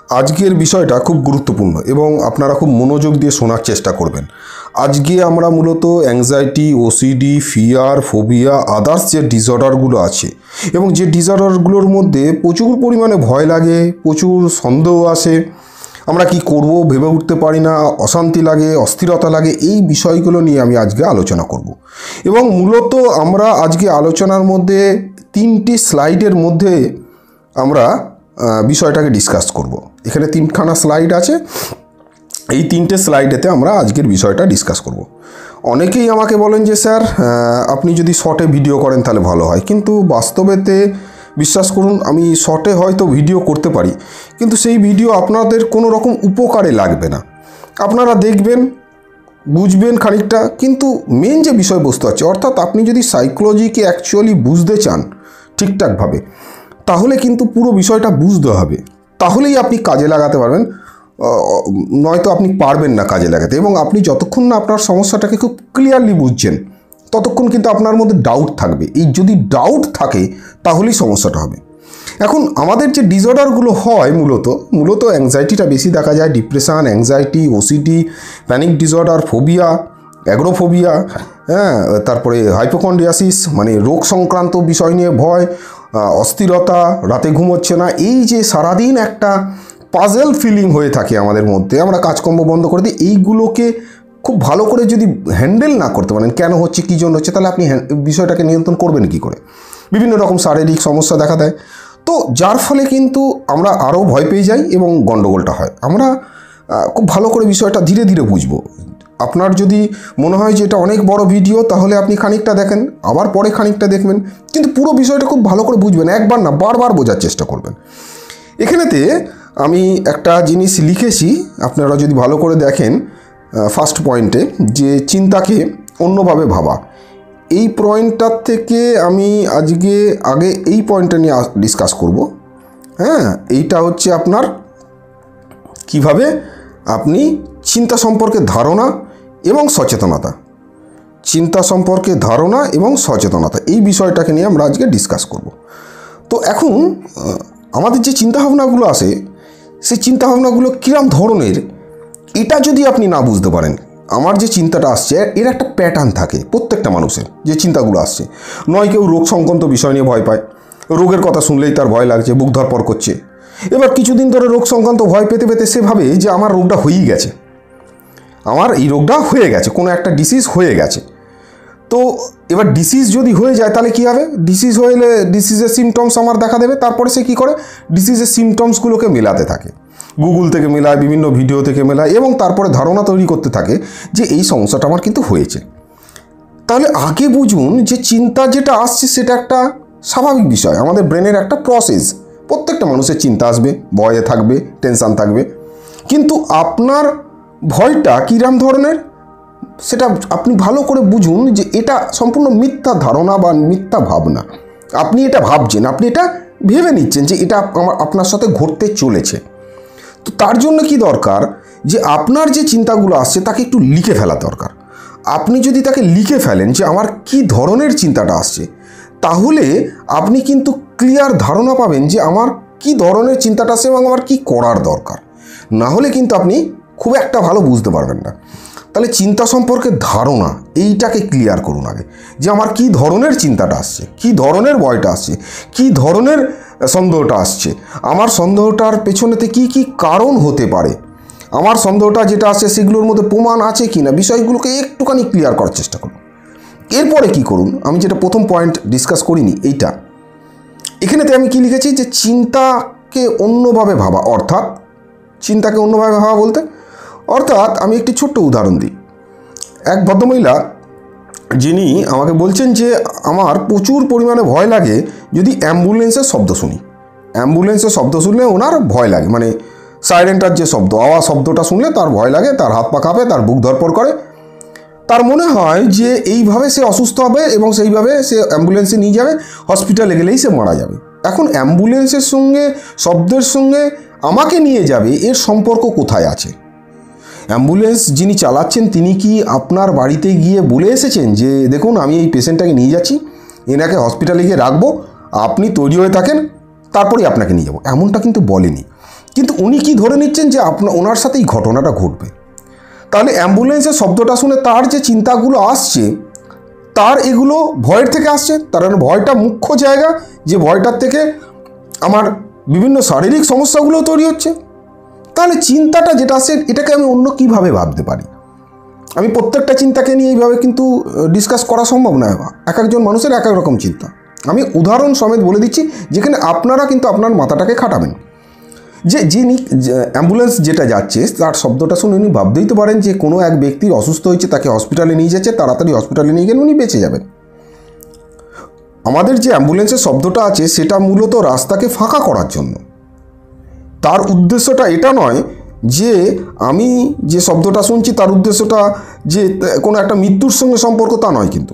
আজকের বিষয়টা খুব গুরুত্বপূর্ণ এবং আপনারা খুব মনোযোগ দিয়ে শোনার চেষ্টা করবেন। আজকে আমরা মূলত anxiety, OCD, fear, phobia, others যে ডিসঅর্ডারগুলো আছে এবং যে ডিসঅর্ডারগুলোর মধ্যে প্রচুর পরিমাণে ভয় লাগে, প্রচুর সন্দেহ আসে, আমরা কি করব ভেবে উঠতে পারি না, অশান্তি লাগে, অস্থিরতা লাগে, এই বিষয়গুলো নিয়ে আমি আজকে আলোচনা করব। এবং মূলত আমরা আজকে আলোচনার মধ্যে 3টি স্লাইডের মধ্যে আমরা বিষয়টাকে ডিসকাস করব। এখানে 3খানা স্লাইড আছে, এই 3টে স্লাইডেতে আমরা আজকের বিষয়টা ডিসকাস করব। অনেকেই আমাকে বলেন যে স্যার আপনি যদি শর্টে ভিডিও করেন তাহলে ভালো হয়, কিন্তু বাস্তবেতে বিশ্বাস করুন আমি শর্টে হয়তো ভিডিও করতে পারি, কিন্তু সেই ভিডিও আপনাদের কোনো রকম উপকারে লাগবে না। আপনারা দেখবেন, বুঝবেন খানিকটা, কিন্তু মেন যে বিষয়বস্তু আছে, অর্থাৎ আপনি যদি সাইকোলজিকে অ্যাকচুয়ালি বুঝতে চান ঠিকঠাকভাবে, তাহলে কিন্তু পুরো বিষয়টা বুঝতে হবে, তাহলেই আপনি কাজে লাগাতে পারবেন, নয়তো আপনি পারবেন না কাজে লাগাতে। এবং আপনি যতক্ষণ না আপনার সমস্যাটাকে খুব ক্লিয়ারলি বুঝছেন ততক্ষণ কিন্তু আপনার মধ্যে ডাউট থাকবে। এই যদি ডাউট থাকে তাহলেই সমস্যাটা হবে। এখন আমাদের যে ডিসঅর্ডারগুলো হয় মূলত অ্যাংজাইটিটা বেশি দেখা যায়, depression, anxiety, OCD, panic disorder, phobia, agoraphobia, তারপরে হাইপোকন্ড্রিয়াসিস মানে রোগ সংক্রান্ত বিষয় নিয়ে ভয়, অস্থিরতা, রাতে ঘুম হচ্ছে না, এই যে সারাদিন একটা পাজেল ফিলিং হয়ে থাকে আমাদের মধ্যে, আমরা কাজকর্ম বন্ধ করে দিই, এইগুলোকে খুব ভালো করে যদি হ্যান্ডেল না করতে পারেন, কেন হচ্ছে, কী জন্য হচ্ছে, তাহলে আপনি বিষয়টাকে নিয়ন্ত্রণ করবেন কী করে? বিভিন্ন রকম শারীরিক সমস্যা দেখা দেয়, তো যার ফলে কিন্তু আমরা আরও ভয় পেয়ে যাই এবং গণ্ডগোলটা হয়। আমরা খুব ভালো করে বিষয়টা ধীরে ধীরে বুঝবো। আপনার যদি মনে হয় যে এটা অনেক বড় ভিডিও, তাহলে আপনি খানিকটা দেখেন, আবার পরে খানিকটা দেখবেন, কিন্তু পুরো বিষয়টা খুব ভালো করে বুঝবেন, একবার না বারবার বোঝার চেষ্টা করবেন। এখানেতে আমি একটা জিনিস লিখেছি, আপনারা যদি ভালো করে দেখেন ফার্স্ট পয়েন্টে, যে চিন্তাকে অন্যভাবে ভাবা, এই পয়েন্টটার থেকে আমি আগে এই পয়েন্টটা নিয়ে ডিসকাস করব। এইটা হচ্ছে আপনার কিভাবে আপনি চিন্তা সম্পর্কে ধারণা এবং সচেতনতা, এই বিষয়টাকে নিয়ে আমরা আজকে ডিসকাস করব। তো এখন আমাদের যে চিন্তাভাবনাগুলো আসে, সেই চিন্তাভাবনাগুলো কীরকম ধরনের, এটা যদি আপনি না বুঝতে পারেন, আমার যে চিন্তাটা আসছে এর একটা প্যাটার্ন থাকে প্রত্যেকটা মানুষের, যে চিন্তাগুলো আসছে, নয় কেউ রোগ সংক্রান্ত বিষয় নিয়ে ভয় পায়, রোগের কথা শুনলেই তার ভয় লাগছে, বুক ধরপড় করছে। এবার কিছুদিন ধরে রোগ সংক্রান্ত ভয় পেতে পেতে সে ভাবে যে আমার রোগটা হয়েই গেছে, আমার এই রোগটা হয়ে গেছে, কোনো একটা ডিসিজ হয়ে গেছে। তো এবার ডিসিজ যদি হয়ে যায় তাহলে কী হবে, ডিসিজ হলে ডিসিজের সিমটমস আমার দেখা দেবে, তারপরে সে কী করে ডিসিজের সিমটমসগুলোকে মেলাতে থাকে, গুগল থেকে মেলায়, বিভিন্ন ভিডিও থেকে মেলায়, এবং তারপরে ধারণা তৈরি করতে থাকে যে এই সমস্যাটা আমার কিন্তু হয়েছে। তাহলে আগে বুঝুন যে চিন্তা যেটা আসছে সেটা একটা স্বাভাবিক বিষয়, আমাদের ব্রেনের একটা প্রসেস। প্রত্যেকটা মানুষের চিন্তা আসবে, ভয়ে থাকবে, টেনশান থাকবে, কিন্তু আপনার ভয়টা কীরকম ধরনের সেটা আপনি ভালো করে বুঝুন যে এটা সম্পূর্ণ মিথ্যা ধারণা বা মিথ্যা ভাবনা। আপনি এটা ভাবছেন, আপনি এটা ভেবে নিচ্ছেন যে এটা আপনার সাথে ঘটতে চলেছে। তো তার জন্য কি দরকার, যে আপনার যে চিন্তাগুলো আসছে তাকে একটু লিখে ফেলা দরকার। আপনি যদি তাকে লিখে ফেলেন যে আমার কি ধরনের চিন্তাটা আসছে, তাহলে আপনি কিন্তু ক্লিয়ার ধারণা পাবেন যে আমার কি ধরনের চিন্তাটা আসছে এবং আমার কি করার দরকার। না হলে কিন্তু আপনি খুব একটা ভালো বুঝতে পারবেন না। তাহলে চিন্তা সম্পর্কে ধারণা, এইটাকে ক্লিয়ার করুন আগে, যে আমার কি ধরনের চিন্তাটা আসছে, কি ধরনের ভয়টা আসছে, কি ধরনের সন্দেহটা আসছে, আমার সন্দেহটার পেছনেতে কি কি কারণ হতে পারে, আমার সন্দেহটা যেটা আসছে সেগুলোর মধ্যে প্রমাণ আছে কি না, বিষয়গুলোকে একটুখানি ক্লিয়ার করার চেষ্টা করুন। এরপরে কি করুন, আমি যেটা প্রথম পয়েন্ট ডিসকাস করিনি এইটা, এখানেতে আমি কি লিখেছি, যে চিন্তাকে অন্যভাবে ভাবা, অর্থাৎ চিন্তাকে অন্যভাবে ভাবা বলতে অর্থাৎ আমি একটি ছোট্ট উদাহরণ দিই। এক ভদ্রমহিলা যিনি আমাকে বলছেন যে আমার প্রচুর পরিমাণে ভয় লাগে যদি অ্যাম্বুলেন্সের শব্দ শুনি, অ্যাম্বুলেন্সের শব্দ শুনলে ওনার ভয় লাগে, মানে সাইরেনটার যে শব্দ, আওয়াজ শব্দটা শুনলে তার ভয় লাগে, তার হাত পা কাঁপে, তার বুক ধরপড় করে, তার মনে হয় যে এইভাবে সে অসুস্থ হবে এবং সেইভাবে সে অ্যাম্বুলেন্সে নিয়ে যাবে, হসপিটালে গেলেই সে মারা যাবে। এখন অ্যাম্বুলেন্সের সঙ্গে শব্দের সঙ্গে আমাকে নিয়ে যাবে, এর সম্পর্ক কোথায় আছে? অ্যাম্বুলেন্স যিনি চালাচ্ছেন তিনি কি আপনার বাড়িতে গিয়ে বলে এসেছেন যে দেখুন আমি এই পেশেন্টটাকে নিয়ে যাচ্ছি, এনাকে হসপিটালে গিয়ে রাখবো, আপনি তৈরি হয়ে থাকেন, তারপরেই আপনাকে নিয়ে যাবো, এমনটা কিন্তু বলেনি। কিন্তু উনি কি ধরে নিচ্ছেন যে ওনার সাথে এই ঘটনাটা ঘটবে। তাহলে অ্যাম্বুলেন্সের শব্দটা শুনে তার যে চিন্তাগুলো আসছে, তার এগুলো ভয়ের থেকে আসছে। তার মানে ভয়টা মুখ্য জায়গা, যে ভয়টার থেকে আমার বিভিন্ন শারীরিক সমস্যাগুলো তৈরি হচ্ছে। তাহলে চিন্তাটা যেটা আসছে, এটাকে আমি অন্য কীভাবে ভাবতে পারি? আমি প্রত্যেকটা চিন্তাকে নিয়ে এইভাবে কিন্তু ডিসকাস করা সম্ভব নয়। এক একজন মানুষের এক এক রকম চিন্তা। আমি উদাহরণ সমেত বলে দিচ্ছি, যেখানে আপনারা কিন্তু আপনার মাথাটাকে খাটাবেন। যিনি অ্যাম্বুলেন্স যেটা যাচ্ছে, তার শব্দটা শুনে উনি ভাবতেই তো পারেন যে কোনো এক ব্যক্তির অসুস্থ হয়েছে, তাকে হসপিটালে নিয়ে যাচ্ছে, তাড়াতাড়ি হসপিটালে নিয়ে গেলে উনি বেঁচে যাবেন। আমাদের যে অ্যাম্বুলেন্সের শব্দটা আছে, সেটা মূলত রাস্তাকে ফাঁকা করার জন্য। তার উদ্দেশ্যটা এটা নয় যে আমি যে শব্দটা শুনছি তার উদ্দেশ্যটা যে কোনো একটা মৃত্যুর সঙ্গে সম্পর্ক, তা নয়। কিন্তু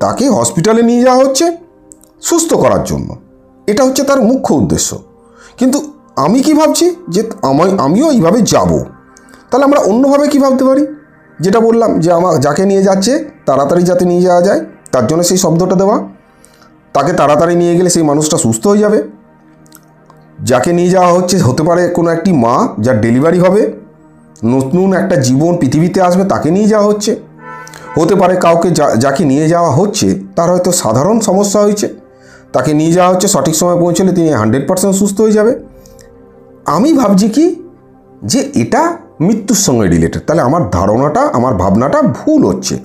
তাকে হসপিটালে নিয়ে যাওয়া হচ্ছে সুস্থ করার জন্য, এটা হচ্ছে তার মুখ্য উদ্দেশ্য। কিন্তু আমি কি ভাবছি যে আমিও এইভাবে যাব। তাহলে আমরা অন্যভাবে কি ভাবতে পারি? যেটা বললাম, যে যাকে নিয়ে যাচ্ছে তাড়াতাড়ি যাতে নিয়ে যাওয়া যায়, তার জন্য সেই শব্দটা দেওয়া। তাকে তাড়াতাড়ি নিয়ে গেলে সেই মানুষটা সুস্থ হয়ে যাবে। যাকে নিয়ে যাওয়া হচ্ছে হতে পারে কোনো একটি মা, যার ডেলিভারি হবে, নতুন একটা জীবন পৃথিবীতে আসবে, তাকে নিয়ে যাওয়া হচ্ছে। হতে পারে কাউকে যাকে নিয়ে যাওয়া হচ্ছে তার হয়তো সাধারণ সমস্যা হয়েছে, তাকে নিয়ে যাওয়া হচ্ছে, সঠিক সময় পৌঁছলে তিনি 100% সুস্থ হয়ে যাবে। আমি ভাবছি কি যে এটা মৃত্যুর সঙ্গে রিলেটেড। তাহলে আমার ধারণাটা, আমার ভাবনাটা ভুল হচ্ছে।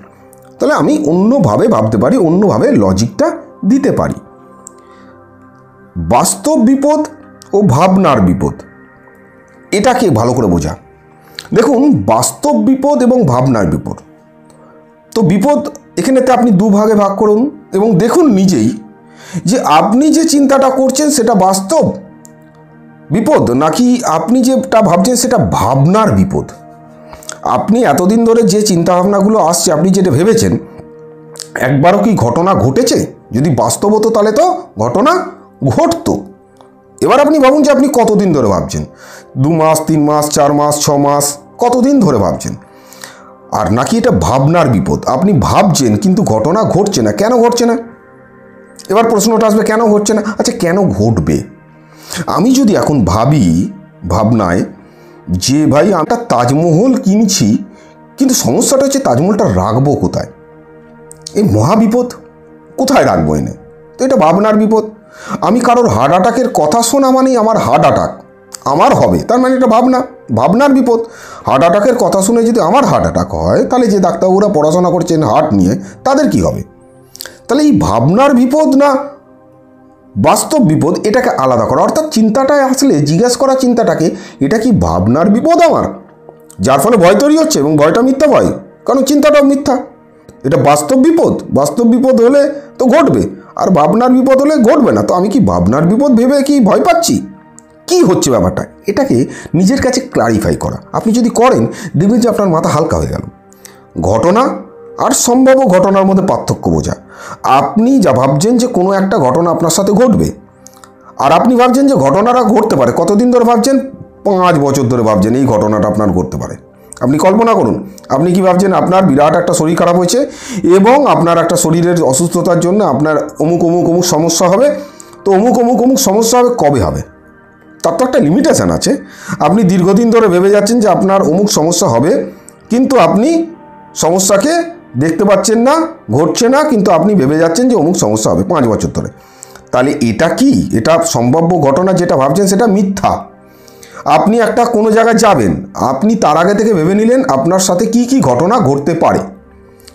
তাহলে আমি অন্যভাবে ভাবতে পারি, অন্যভাবে লজিকটা দিতে পারি। বাস্তব বিপদ ও ভাবনার বিপদ, এটাকে ভালো করে বোঝা। দেখুন, বাস্তব বিপদ এবং ভাবনার বিপদ। তো বিপদ এখানেতে আপনি দুভাগে ভাগ করুন এবং দেখুন নিজেই যে আপনি যে চিন্তাটা করছেন সেটা বাস্তব বিপদ, নাকি আপনি যেটা ভাবছেন সেটা ভাবনার বিপদ। আপনি এতদিন ধরে যে চিন্তাভাবনাগুলো আসছে, আপনি যেটা ভেবেছেন, একবারও কি ঘটনা ঘটেছে? যদি বাস্তব হতো তাহলে তো ঘটনা ঘটতো। এবার আপনি ভাবুন যে আপনি কতদিন ধরে ভাবছেন, 2 মাস, 3 মাস, 4 মাস, 6 মাস, কতদিন ধরে ভাবছেন। আর নাকি এটা ভাবনার বিপদ, আপনি ভাবছেন কিন্তু ঘটনা ঘটছে না। কেন ঘটছে না? এবার প্রশ্নটা আসবে, কেন ঘটছে না? আচ্ছা, কেন ঘটবে? আমি যদি এখন ভাবি ভাবনায় যে ভাই আমরা তাজমহল কিনছি, কিন্তু সমস্যাটা হচ্ছে তাজমহলটা রাখবো কোথায়? এই মহাবিপদ, কোথায় রাখবো এনে? তো এটা ভাবনার বিপদ। আমি কারোর হার্ট অ্যাটাকের কথা শোনা মানেই আমার হার্ট অ্যাটাক আমার হবে, তার মানে এটা ভাবনার বিপদ। হার্ট অ্যাটাকের কথা শুনে যদি আমার হার্ট অ্যাটাক হয়, তাহলে যে ডাক্তারবাবুরা পড়াশোনা করছেন হার্ট নিয়ে, তাদের কি হবে? তাহলে এই ভাবনার বিপদ না বাস্তব বিপদ, এটাকে আলাদা করা। অর্থাৎ চিন্তাটায় আসলে জিজ্ঞেস করা চিন্তাটাকে, এটা কি ভাবনার বিপদ আমার, যার ফলে ভয় তৈরি হচ্ছে, এবং ভয়টা মিথ্যা ভয়, কারণ চিন্তাটাও মিথ্যা। এটা বাস্তব বিপদ। বাস্তব বিপদ হলে তো ঘটবে, আর ভাবনার বিপদ হলে ঘটবে না। তো আমি কি ভাবনার বিপদ ভেবে কি ভয় পাচ্ছি? কি হচ্ছে ব্যাপারটা? এটাকে নিজের কাছে ক্লারিফাই করা। আপনি যদি করেন, দেখবেন যে আপনার মাথা হালকা হয়ে গেল। ঘটনা আর সম্ভাব্য ঘটনার মধ্যে পার্থক্য বোঝা। আপনি যা ভাবছেন যে কোনো একটা ঘটনা আপনার সাথে ঘটবে, আর আপনি ভাবছেন যে ঘটনাটা ঘটতে পারে। কতদিন ধরে ভাবছেন? 5 বছর ধরে ভাবছেন এই ঘটনাটা আপনার ঘটতে পারে। আপনি কল্পনা করুন, আপনি কি ভাবছেন আপনার বিরাট একটা শরীর খারাপ হয়েছে, এবং আপনার একটা শরীরের অসুস্থতার জন্য আপনার অমুক অমুক অমুক সমস্যা হবে। তো অমুক অমুক অমুক সমস্যা হবে, কবে হবে? তার তো একটা লিমিটেশান আছে। আপনি দীর্ঘদিন ধরে ভেবে যাচ্ছেন যে আপনার অমুক সমস্যা হবে, কিন্তু আপনি সমস্যাকে দেখতে পাচ্ছেন না, ঘটছে না, কিন্তু আপনি ভেবে যাচ্ছেন যে অমুক সমস্যা হবে 5 বছর ধরে। তাহলে এটা কি? এটা সম্ভাব্য ঘটনা যেটা ভাবছেন সেটা মিথ্যা। আপনি একটা কোনো জায়গায় যাবেন, আপনি তার আগে থেকে ভেবে নিলেন আপনার সাথে কি কি ঘটনা ঘটতে পারে।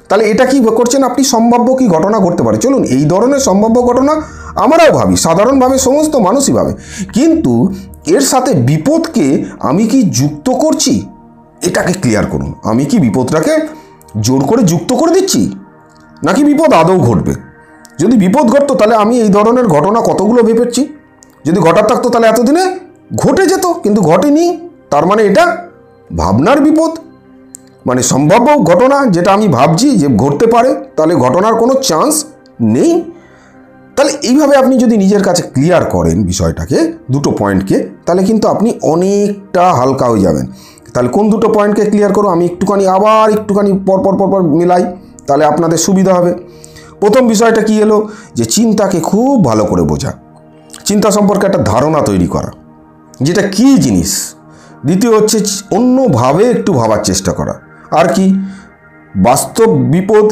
তাহলে এটা কি করছেন? আপনি সম্ভাব্য কি ঘটনা ঘটতে পারে। চলুন, এই ধরনের সম্ভাব্য ঘটনা আমরাও ভাবি, সাধারণভাবে সমস্ত মানুষই ভাবে, কিন্তু এর সাথে বিপদকে আমি কি যুক্ত করছি? এটাকে ক্লিয়ার করুন। আমি কি বিপদটাকে জোর করে যুক্ত করে দিচ্ছি, নাকি বিপদ আদৌ ঘটবে? যদি বিপদ ঘটতো তাহলে আমি এই ধরনের ঘটনা কতগুলো ভেবেছি। যদি ঘটার থাকতো তাহলে এতদিনে ঘটে যেত, কিন্তু ঘটেনি। তার মানে এটা ভাবনার বিপদ। মানে সম্ভাব্য ঘটনা যেটা আমি ভাবছি যে ঘটতে পারে, তাহলে ঘটনার কোনো চান্স নেই। তাহলে এইভাবে আপনি যদি নিজের কাছে ক্লিয়ার করেন বিষয়টাকে, দুটো পয়েন্টকে, তাহলে কিন্তু আপনি অনেকটা হালকা হয়ে যাবেন। তাহলে কোন দুটো পয়েন্টকে ক্লিয়ার করো? আমি আবার একটুখানি পরপর মেলাই, তাহলে আপনাদের সুবিধা হবে। প্রথম বিষয়টা কি এলো? যে চিন্তাকে খুব ভালো করে বোঝা। চিন্তা সম্পর্কে একটা ধারণা তৈরি করা, যেটা কী জিনিস। দ্বিতীয় হচ্ছে অন্যভাবে একটু ভাবার চেষ্টা করা। আর কি, বাস্তব বিপদ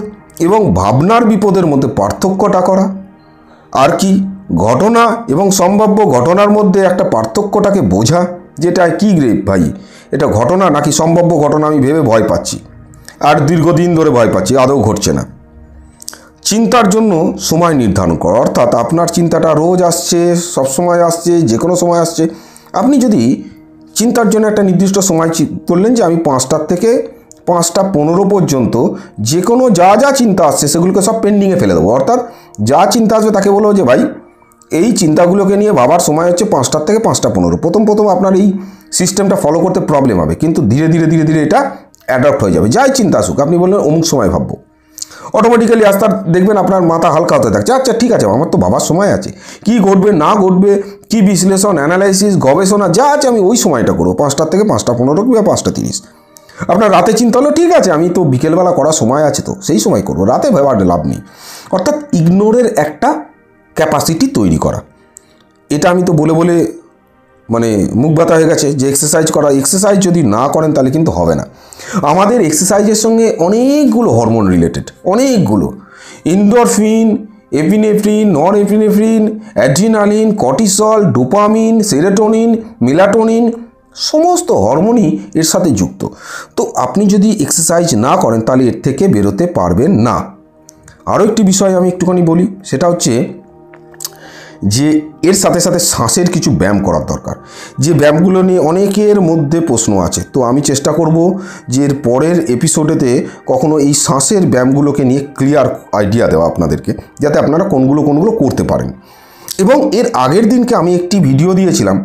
এবং ভাবনার বিপদের মধ্যে পার্থক্যটা করা। আর কি, ঘটনা এবং সম্ভাব্য ঘটনার মধ্যে একটা পার্থক্যটাকে বোঝা, যেটা কী রে ভাই, এটা ঘটনা নাকি সম্ভাব্য ঘটনা, আমি ভেবে ভয় পাচ্ছি আর দীর্ঘদিন ধরে ভয় পাচ্ছি, আদৌ ঘটছে না। চিন্তার জন্য সময় নির্ধারণ করা, অর্থাৎ আপনার চিন্তাটা রোজ আসছে, সবসময় আসছে, যে কোনো সময় আসছে। আপনি যদি চিন্তার জন্য একটা নির্দিষ্ট সময় করলেন যে আমি 5টার থেকে 5:15 পর্যন্ত যে কোনো যা চিন্তা আসছে সেগুলোকে সব পেন্ডিংয়ে ফেলে দেবো। অর্থাৎ যা চিন্তা আসবে তাকে বলবো যে ভাই এই চিন্তাগুলোকে নিয়ে ভাবার সময় হচ্ছে 5টার থেকে 5:15। প্রথম আপনার এই সিস্টেমটা ফলো করতে প্রবলেম হবে, কিন্তু ধীরে ধীরে এটা অ্যাডপ্ট হয়ে যাবে। যাই চিন্তা আসুক, আপনি বললেন অমুক সময় ভাববো, অটোমেটিক্যালি আস্তে দেখবেন আপনার মাথা হালকা হতে থাকছে। আচ্ছা ঠিক আছে, আমার তো ভাবার সময় আছে, কি ঘটবে না ঘটবে, কি বিশ্লেষণ, অ্যানালাইসিস, গবেষণা যা আছে আমি ওই সময়টা করবো, 5টার থেকে 5:15 কিংবা 5:30। আপনার রাতে চিন্তা হলো, ঠিক আছে আমি তো বিকেলবেলা করার সময় আছে, তো সেই সময় করবো, রাতে ভাবার লাভ নেই। অর্থাৎ ইগনোরের একটা ক্যাপাসিটি তৈরি করা। এটা আমি তো বলে মানে মুখ ব্যথা হয়ে গেছে যে এক্সারসাইজ করা। এক্সারসাইজ যদি না করেন তাহলে কিন্তু হবে না। আমাদের এক্সারসাইজের সঙ্গে অনেকগুলো হরমোন রিলেটেড, অনেকগুলো, endorphin, epinephrine, non epinephrine, adrenaline, cortisol, dopamine, serotonin, melatonin, সমস্ত হরমোনই এর সাথে যুক্ত। তো আপনি যদি এক্সারসাইজ না করেন তাহলে এর থেকে বেরোতে পারবেন না। আরও একটি বিষয় আমি একটুখানি বলি, সেটা হচ্ছে যে এর সাথে সাথে শ্বাসের কিছু ব্যায়াম করার দরকার, যে ব্যায়ামগুলো নিয়ে অনেকের মধ্যে প্রশ্ন আছে। তো আমি চেষ্টা করব যে এর পরের এপিসোডেতে কখনো এই শ্বাসের ব্যায়ামগুলোকে নিয়ে ক্লিয়ার আইডিয়া দেওয়া আপনাদেরকে, যাতে আপনারা কোনগুলো করতে পারেন। এবং এর আগের দিনকে আমি একটি ভিডিও দিয়েছিলাম,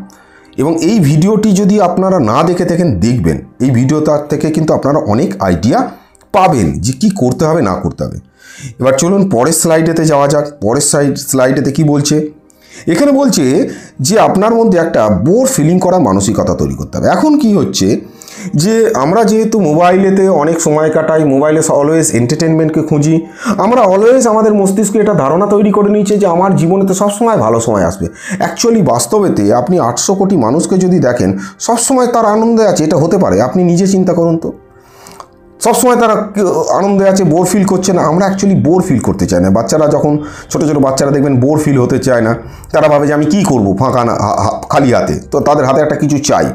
এবং এই ভিডিওটি যদি আপনারা না দেখে থাকেন দেখবেন। এই ভিডিওটার থেকে কিন্তু আপনারা অনেক আইডিয়া পাবেন যে কী করতে হবে না করতে হবে। এবার চলুন পরের স্লাইডেতে যাওয়া যাক। পরের স্লাইডেতে কি বলছে, এখানে বলছে যে আপনার মধ্যে একটা বোর ফিলিং করা মানসিকতা তৈরি করতে হবে। এখন কি হচ্ছে যে আমরা যেহেতু মোবাইলেতে অনেক সময় কাটাই, মোবাইলে অলওয়েজ এন্টারটেনমেন্টকে খুঁজি, আমরা অলওয়েজ আমাদের মস্তিষ্কে এটা ধারণা তৈরি করে নিয়েছে যে আমার জীবনেতে সবসময় ভালো সময় আসবে। অ্যাকচুয়ালি বাস্তবেতে আপনি 800 কোটি মানুষকে যদি দেখেন সবসময় তার আনন্দে আছে, এটা হতে পারে? আপনি নিজে চিন্তা করুন তো, সবসময় তারা আনন্দে আছে, বোর ফিল করছে না। আমরা অ্যাকচুয়ালি বোর ফিল করতে চাই না। বাচ্চারা যখন ছোটো বাচ্চারা দেখবেন বোর ফিল হতে চায় না, তারা ভাবে যে আমি কী করবো ফাঁকা না খালি হাতে, তো তাদের হাতে একটা কিছু চাই।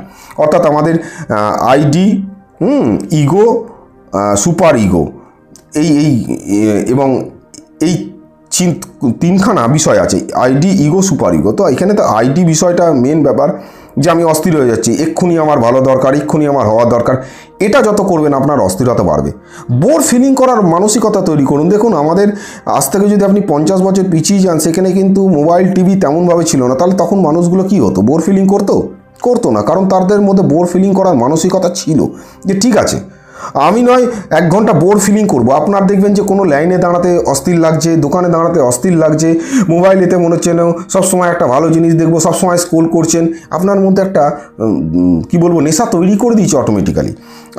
অর্থাৎ আমাদের আইডি, ইগো, সুপার ইগো, এই এবং এই তিনখানা বিষয় আছে, আইডি, ইগো, সুপার ইগো। তো এখানে তো আইডি বিষয়টা মেন ব্যাপার, যে আমি অস্থির হয়ে যাচ্ছি, এক্ষুনি আমার ভালো দরকার, এক্ষুনি আমার হওয়া দরকার। এটা যত করবেন আপনার অস্থিরতা বাড়বে। বোর ফিলিং করার মানসিকতা তৈরি করুন। দেখুন আমাদের আজ থেকে যদি আপনি 50 বছর পিছিয়ে যান, সেখানে কিন্তু মোবাইল টিভি তেমনভাবে ছিল না। তাহলে তখন মানুষগুলো কী হতো? বোর ফিলিং করতো না, কারণ তাদের মধ্যে বোর ফিলিং করার মানসিকতা ছিল যে ঠিক আছে আমি নয় 1 ঘন্টা বোর ফিলিং করব। আপনার দেখবেন যে কোনো লাইনে দাঁড়াতে অস্থির লাগছে, দোকানে দাঁড়াতে অস্থির লাগছে, মোবাইলেতে মনে হচ্ছে না সবসময় একটা ভালো জিনিস দেখবো, সবসময় স্ক্রল করছেন। আপনার মধ্যে একটা নেশা তৈরি করে দিয়েছে অটোমেটিক্যালি।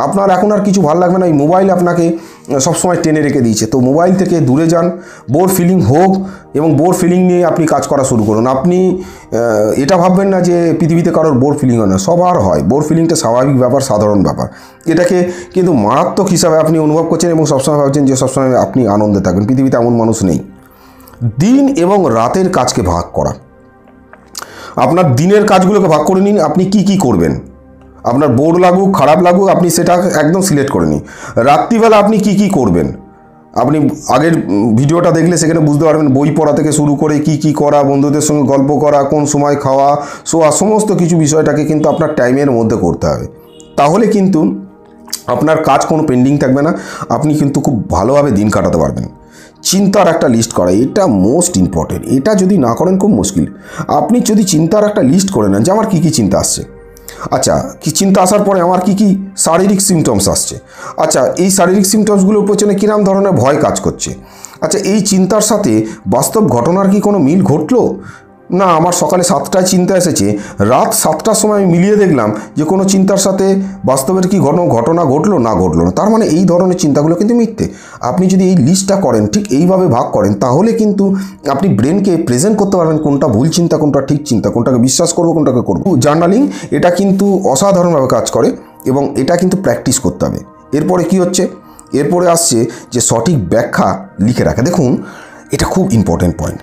আপনার এখন আর কিছু ভালো লাগবে না, এই মোবাইল আপনাকে সবসময় টেনে রেখে দিয়েছে। তো মোবাইল থেকে দূরে যান, বোর ফিলিং হোক, এবং বোর ফিলিং নিয়ে আপনি কাজ করা শুরু করুন। আপনি এটা ভাববেন না যে পৃথিবীতে কারোর বোর ফিলিং হয় না, সবার হয়। বোর ফিলিংটা স্বাভাবিক ব্যাপার, সাধারণ ব্যাপার। এটাকে কিন্তু মারাত্মক হিসাবে আপনি অনুভব করছেন এবং সবসময় ভাবছেন যে সবসময় আপনি আনন্দে থাকবেন। পৃথিবীতে এমন মানুষ নেই। দিন এবং রাতের কাজকে ভাগ করা, আপনার দিনের কাজগুলোকে ভাগ করে নিন, আপনি কি করবেন। আপনার বোর লাগুক, খারাপ লাগুক, আপনি সেটা একদম সিলেক্ট করে নিন। রাত্রিবেলা আপনি কি করবেন, আপনি আগের ভিডিওটা দেখলে সেখানে বুঝতে পারবেন। বই পড়া থেকে শুরু করে কি করা, বন্ধুদের সঙ্গে গল্প করা, কোন সময় খাওয়া শোয়া, সমস্ত কিছু বিষয়টাকে কিন্তু আপনার টাইমের মধ্যে করতে হবে। তাহলে কিন্তু আপনার কাজ কোনো পেন্ডিং থাকবে না, আপনি কিন্তু খুব ভালোভাবে দিন কাটাতে পারবেন। চিন্তার একটা লিস্ট করা, এটা মোস্ট ইম্পর্টেন্ট। এটা যদি না করেন খুব মুশকিল। আপনি যদি চিন্তার একটা লিস্ট করে নেন যে আমার কী চিন্তা আসছে, আচ্ছা কি চিন্তা আসার পরে আমার কি শারীরিক সিমটমস আসছে, আচ্ছা এই শারীরিক সিমটমসগুলোর পেছনে কিরম ধরনের ভয় কাজ করছে, আচ্ছা এই চিন্তার সাথে বাস্তব ঘটনার কি কোনো মিল ঘটলো, না আমার সকালে 7টায় চিন্তা এসেছে, রাত 7টার সময় আমি মিলিয়ে দেখলাম যে কোনো চিন্তার সাথে বাস্তবের কি ঘটনা ঘটলো না, তার মানে এই ধরনের চিন্তাগুলো কিন্তু মিথ্যে। আপনি যদি এই লিস্টটা করেন, ঠিক এইভাবে ভাগ করেন, তাহলে কিন্তু আপনি ব্রেনকে প্রেজেন্ট করতে পারবেন কোনটা ভুল চিন্তা, কোনটা ঠিক চিন্তা, কোনটাকে বিশ্বাস করবো, কোনটাকে করবো। জার্নালিং এটা কিন্তু অসাধারণভাবে কাজ করে এবং এটা কিন্তু প্র্যাকটিস করতে হবে। এরপরে কি হচ্ছে, এরপরে আসছে যে সঠিক ব্যাখ্যা লিখে রাখা। দেখুন এটা খুব ইম্পর্টেন্ট পয়েন্ট,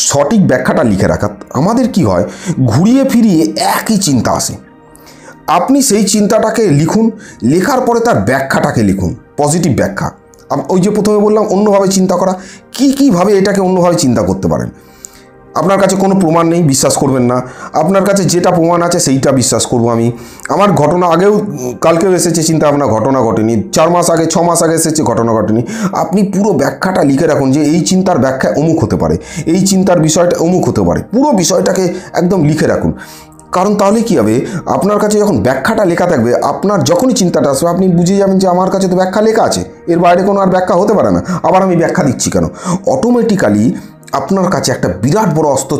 সঠিক ব্যাখ্যাটা লিখে রাখা। আমাদের কি হয়, ঘুরিয়ে ফিরিয়ে একই চিন্তা আসে, আপনি সেই চিন্তাটাকে লিখুন, লেখার পরে তার ব্যাখ্যাটাকে লিখুন, পজিটিভ ব্যাখ্যা। ওই যে প্রথমে বললাম অন্যভাবে চিন্তা করা, কীভাবে এটাকে অন্যভাবে চিন্তা করতে পারেন। আপনার কাছে কোনো প্রমাণ নেই, বিশ্বাস করবেন না, আপনার কাছে যেটা প্রমাণ আছে সেইটা বিশ্বাস করব আমি। আমার ঘটনা আগেও কালকেও এসেছে চিন্তা ভাবনা, ঘটনা ঘটেনি, 4 মাস আগে 6 মাস আগে এসেছে, ঘটনা ঘটেনি। আপনি পুরো ব্যাখ্যাটা লিখে রাখুন যে এই চিন্তার ব্যাখ্যা অমুক হতে পারে, এই চিন্তার বিষয়টা অমুক হতে পারে, পুরো বিষয়টাকে একদম লিখে রাখুন। কারণ তাহলে কী হবে, আপনার কাছে যখন ব্যাখ্যাটা লেখা থাকবে, আপনার যখনই চিন্তাটা আসবে আপনি বুঝে যাবেন যে আমার কাছে তো ব্যাখ্যা লেখা আছে, এর বাইরে কোনো আর ব্যাখ্যা হতে পারে না, আবার আমি ব্যাখ্যা দিচ্ছি কেন। অটোমেটিক্যালি আপনার কাছে একটা বিরাট বড় অস্ত্র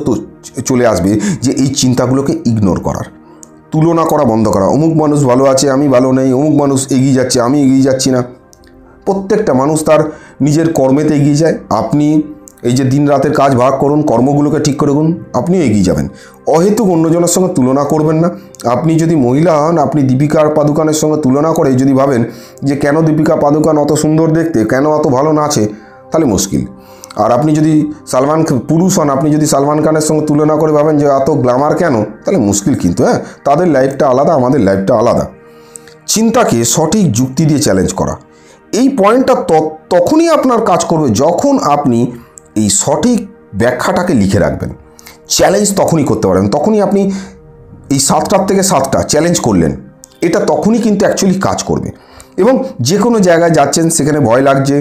চলে আসবে যে এই চিন্তাগুলোকে ইগনোর করার, তুলনা করা বন্ধ করা। অমুক মানুষ ভালো আছে, আমি ভালো নেই, অমুক মানুষ এগিয়ে যাচ্ছে, আমি এগিয়ে যাচ্ছি না। প্রত্যেকটা মানুষ তার নিজের কর্মেতে এগিয়ে যায়। আপনি এই যে দিন রাতের কাজ ভাগ করুন, কর্মগুলোকে ঠিক করে করুন, আপনিও এগিয়ে যাবেন। অহেতুক অন্যজনের সঙ্গে তুলনা করবেন না। আপনি যদি মহিলা হন, আপনি দীপিকা পাদুকোনের সঙ্গে তুলনা করে যদি ভাবেন যে কেন দীপিকা পাদুকোন অত সুন্দর দেখতে, কেন অত ভালো নাচে, তাহলে মুশকিল। আর আপনি যদি পুরুষ হন, আপনি যদি সালমান খানের সঙ্গে তুলনা করে ভাবেন যে এত গ্ল্যামার কেন, তাহলে মুশকিল কিন্তু। হ্যাঁ, তাদের লাইফটা আলাদা, আমাদের লাইফটা আলাদা। চিন্তাকে সঠিক যুক্তি দিয়ে চ্যালেঞ্জ করা, এই পয়েন্টটা তখনই আপনার কাজ করবে যখন আপনি এই সঠিক ব্যাখ্যাটাকে লিখে রাখবেন। চ্যালেঞ্জ তখনই করতে পারবেন, তখনই আপনি এই 7টার থেকে 7টা চ্যালেঞ্জ করলেন, এটা তখনই কিন্তু অ্যাকচুয়ালি কাজ করবে। এবং যে কোনো জায়গায় যাচ্ছেন, সেখানে ভয় লাগছে,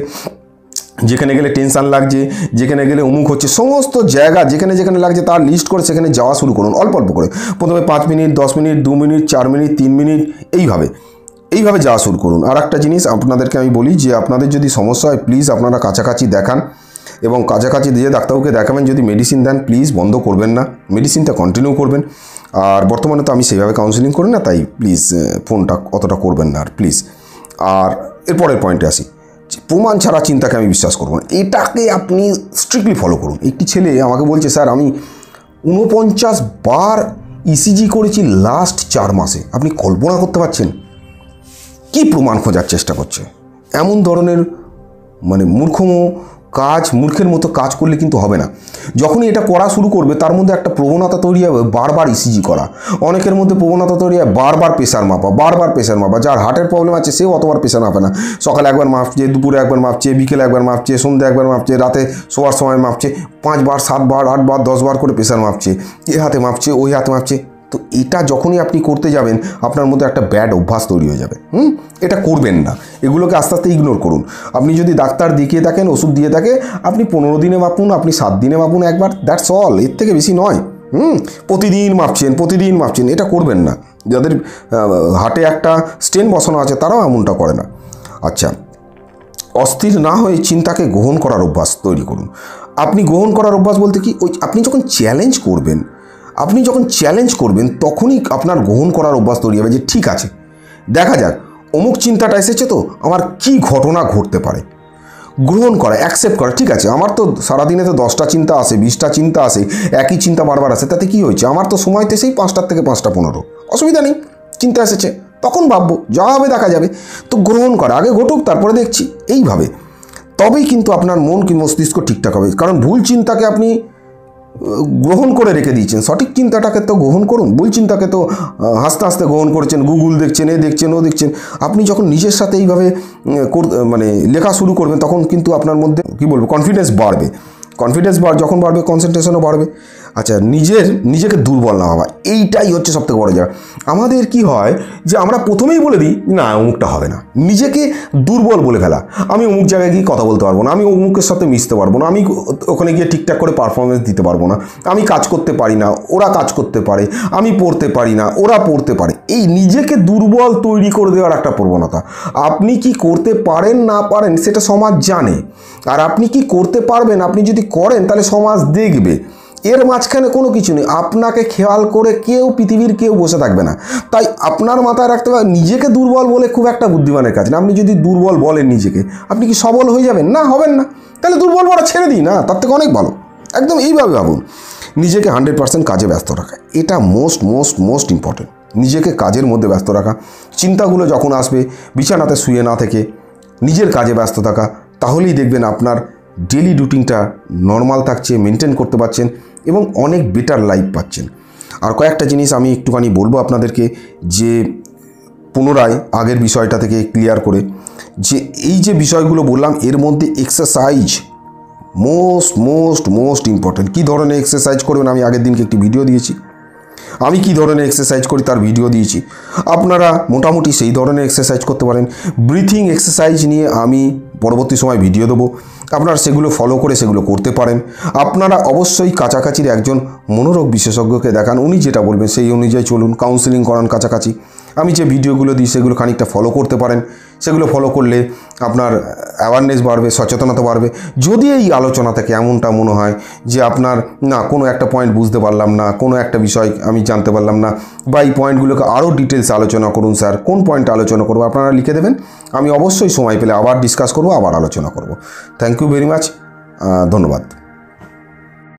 যেখানে গেলে টেনশান লাগছে, যেখানে গেলে অমুক হচ্ছে, সমস্ত জায়গা যেখানে যেখানে লাগছে তার লিস্ট করে সেখানে যাওয়া শুরু করুন, অল্প অল্প করে। প্রথমে 5 minute, 10 minute, 2 minute, 4 minute, 3 minute, এইভাবে যাওয়া শুরু করুন। আর একটা জিনিস আপনাদেরকে আমি বলি যে আপনাদের যদি সমস্যা হয়, প্লিজ আপনারা কাছাকাছি দেখান এবং কাছাকাছি দিয়ে ডাক্তারবাবুকে দেখাবেন। যদি মেডিসিন দেন, প্লিজ বন্ধ করবেন না, মেডিসিনটা কন্টিনিউ করবেন। আর বর্তমানে তো আমি সেইভাবে কাউন্সিলিং করি না, তাই প্লিজ ফোনটা অতটা করবেন না আর প্লিজ। আর এরপরের পয়েন্টে আসি, প্রমাণ ছাড়া চিন্তাকে আমি বিশ্বাস করব না, এটাকে আপনি স্ট্রিক্টলি ফলো করুন। একটি ছেলে আমাকে বলছে, স্যার আমি 49 বার ইসিজি করেছি লাস্ট 4 মাসে। আপনি কল্পনা করতে পারছেন কি প্রমাণ খোঁজার চেষ্টা করছে? এমন ধরনের মূর্খের মতো কাজ করলে কিন্তু হবে না। যখনই এটা করা শুরু করবে, তার মধ্যে একটা প্রবণতা তৈরি হবে বারবার ইসিজি করা। অনেকের মধ্যে প্রবণতা তৈরি হয় বারবার প্রেশার মাপা। যার হার্টের প্রবলেম আছে সেও অতবার প্রেশার মাপে না, সকালে একবার মাপছে, দুপুরে একবার মাপছে, বিকেলে একবার মাপছে, সন্ধ্যে একবার মাপছে, রাতে শোয়ার সময় মাপছে, 5 বার 7 বার 8 বার 10 বার করে প্রেশার মাপছে, এ হাতে মাপছে, ওই হাতে মাপছে। তো এটা যখনই আপনি করতে যাবেন, আপনার মধ্যে একটা ব্যাড অভ্যাস তৈরি হয়ে যাবে। এটা করবেন না, এগুলোকে আস্তে আস্তে ইগনোর করুন। আপনি যদি ডাক্তার দেখিয়ে থাকেন, ওষুধ দিয়ে থাকে, আপনি 15 দিনে মাপুন, আপনি 7 দিনে মাপুন একবার, দ্যাটস অল, এর থেকে বেশি নয়। প্রতিদিন মাপছেন, এটা করবেন না। যাদের হার্টে একটা স্টেন বসানো আছে তারাও এমনটা করে না। আচ্ছা, অস্থির না হয়ে চিন্তাকে গ্রহণ করার অভ্যাস তৈরি করুন। আপনি গ্রহণ করার অভ্যাস বলতে কি, আপনি যখন চ্যালেঞ্জ করবেন তখনই আপনার গ্রহণ করার অভ্যাস তৈরি হবে যে ঠিক আছে, দেখা যাক অমুক চিন্তাটা এসেছে, তো আমার কি ঘটনা ঘটতে পারে। গ্রহণ করা, অ্যাকসেপ্ট করা, ঠিক আছে আমার তো সারাদিনে তো 10টা চিন্তা আসে, 20টা চিন্তা আসে, একই চিন্তা বারবার আসে, তাতে কি হয়েছে, আমার তো সময়তে সেই 5টার থেকে 5টা 15, অসুবিধা নেই, চিন্তা এসেছে তখন ভাববো, যা হবে দেখা যাবে। তো গ্রহণ করা, আগে ঘটুক তারপরে দেখছি, এইভাবে তবেই কিন্তু আপনার মন কি মস্তিষ্ক ঠিকঠাক হবে। কারণ ভুল চিন্তাকে আপনি গ্রহণ করে রেখে দিয়েছেন, সঠিক চিন্তাটাকে তো গ্রহণ করুন। ভুল চিন্তাকে তো হাসতে হাসতে গ্রহণ করেছেন, গুগল দেখছেন, ও দেখছেন। আপনি যখন নিজের সাথে এইভাবে লেখা শুরু করবেন, তখন কিন্তু আপনার মধ্যে কনফিডেন্স বাড়বে। যখন বাড়বে, কনসেন্ট্রেশনও বাড়বে। আচ্ছা, নিজেকে দুর্বল না ভাবা, এইটাই হচ্ছে সবথেকে বড় জায়গা। আমাদের কি হয় যে আমরা প্রথমেই বলে দিই না অমুকটা হবে না, নিজেকে দুর্বল বলে ফেলা। আমি অমুক জায়গায় গিয়ে কথা বলতে পারবো না, আমি অমুকের সাথে মিশতে পারবো না, আমি ওখানে গিয়ে ঠিকঠাক করে পারফরমেন্স দিতে পারবো না, আমি কাজ করতে পারি না, ওরা কাজ করতে পারে, আমি পড়তে পারি না, ওরা পড়তে পারে। এই নিজেকে দুর্বল তৈরি করে দেওয়ার একটা প্রবণতা। আপনি কি করতে পারেন না পারেন সেটা সমাজ জানে, আর আপনি কি করতে পারবেন, আপনি যদি করেন তাহলে সমাজ দেখবে। এর মাঝখানে কোনো কিছু নেই। আপনাকে খেয়াল করে পৃথিবীর কেউ বসে থাকবে না। তাই আপনার মাথায় রাখতে হবে, নিজেকে দুর্বল বলে খুব একটা বুদ্ধিমানের কাজ না। আপনি যদি দুর্বল বলেন নিজেকে, আপনি কি সবল হয়ে যাবেন? না, হবেন না। তাহলে দুর্বল বলা ছেড়ে দিই না, তার থেকে অনেক ভালো। একদম এইভাবে ভাবুন, নিজেকে 100% কাজে ব্যস্ত রাখা, এটা মোস্ট ইম্পর্টেন্ট। নিজেকে কাজের মধ্যে ব্যস্ত রাখা, চিন্তাগুলো যখন আসবে বিছানাতে শুয়ে না থেকে নিজের কাজে ব্যস্ত থাকা, তাহলেই দেখবেন আপনার ডেলি রুটিনটা নর্মাল থাকছে, মেনটেন করতে পারছেন এবং অনেক বেটার লাইফ পাচ্ছেন। আর কয়েকটা জিনিস আমি একটুখানি বলবো আপনাদেরকে, যে পুনরায় আগের বিষয়টা থেকে ক্লিয়ার করে, যে এই যে বিষয়গুলো বললাম এর মধ্যে এক্সারসাইজ মোস্ট ইম্পর্টেন্ট। কী ধরনের এক্সারসাইজ করবেন আমি আগের দিনকে একটি ভিডিও দিয়েছি, আমি কি ধরনের এক্সারসাইজ করি তার ভিডিও দিয়েছি। আপনারা মোটামুটি সেই ধরনের এক্সারসাইজ করতে পারেন। ব্রিথিং এক্সারসাইজ নিয়ে আমি পরবর্তী সময় ভিডিও দেবো, আপনারা সেগুলো ফলো করে সেগুলো করতে পারেন। আপনারা অবশ্যই কাছাকাছির একজন মনোরোগ বিশেষজ্ঞকে দেখান, উনি যেটা বলবেন সেই অনুযায়ী চলুন, কাউন্সেলিং করান কাছাকাছি। আমি যে ভিডিওগুলো দিই সেগুলো খানিকটা ফলো করতে পারেন। সেগুলো ফলো করলে আপনার অ্যাওয়ারনেস বাড়বে, সচেতনতা বাড়বে। যদি এই আলোচনা থেকে এমনটা মনে হয় যে আপনার না কোনো একটা পয়েন্ট বুঝতে পারলাম না, কোনো একটা বিষয় আমি জানতে পারলাম না, বা এই পয়েন্টগুলোকে আরও ডিটেলস আলোচনা করুন স্যার, কোন পয়েন্টটা আলোচনা করবো আপনারা লিখে দেবেন। আমি অবশ্যই সময় পেলে আবার ডিসকাস করবো, আবার আলোচনা করব। থ্যাংক ইউ ভেরি মাচ, ধন্যবাদ।